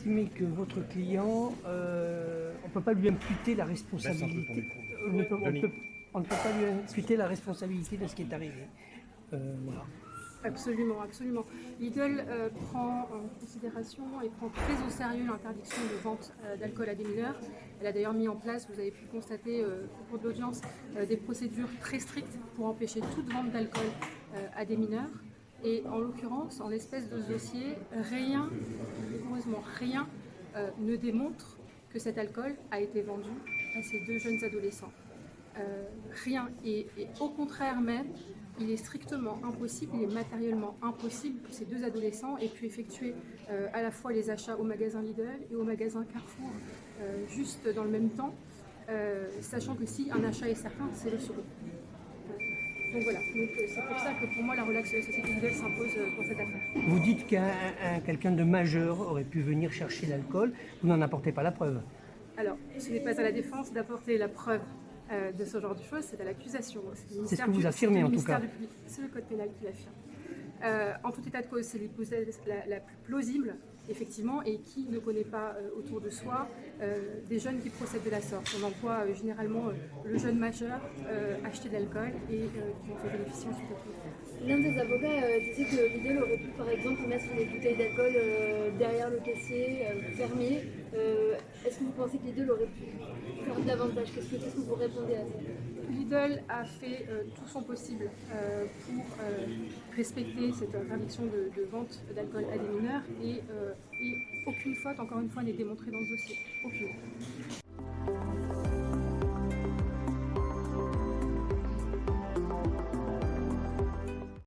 estimez que votre client, on ne peut pas lui imputer la responsabilité. On ne peut pas lui imputer la responsabilité de ce qui est arrivé. Voilà. Absolument, absolument. Lidl prend en considération et prend très au sérieux l'interdiction de vente d'alcool à des mineurs. Elle a d'ailleurs mis en place, vous avez pu le constater au cours de l'audience, des procédures très strictes pour empêcher toute vente d'alcool à des mineurs. Et en l'occurrence, en l'espèce de ce dossier, heureusement rien, ne démontre que cet alcool a été vendu à ces deux jeunes adolescents. Rien. Et au contraire même, il est strictement impossible, il est matériellement impossible que ces deux adolescents aient pu effectuer à la fois les achats au magasin Lidl et au magasin Carrefour juste dans le même temps, sachant que si un achat est certain, c'est le second. Donc voilà, c'est pour ça que pour moi la relaxe de la société Lidl s'impose pour cette affaire. Vous dites quelqu'un de majeur aurait pu venir chercher l'alcool, vous n'en apportez pas la preuve. Alors, ce n'est pas à la défense d'apporter la preuve de ce genre de choses, c'est à l'accusation. C'est ce que vous affirmez en tout cas. C'est le code pénal qui l'affirme. En tout état de cause, c'est l'hypothèse la plus plausible, effectivement, et qui ne connaît pas autour de soi des jeunes qui procèdent de la sorte. On en voit généralement le jeune majeur acheter de l'alcool et qui en fait bénéficier ensuite de L'un des avocats disait que Lidl aurait pu par exemple mettre des bouteilles d'alcool derrière le caissier, fermé. Est-ce que vous pensez que Lidl aurait pu faire davantage? Qu'est-ce que vous répondez à ça? Lidl a fait tout son possible pour respecter cette interdiction de vente d'alcool à des mineurs et aucune faute, encore une fois, n'est démontrée dans ce dossier. Aucune.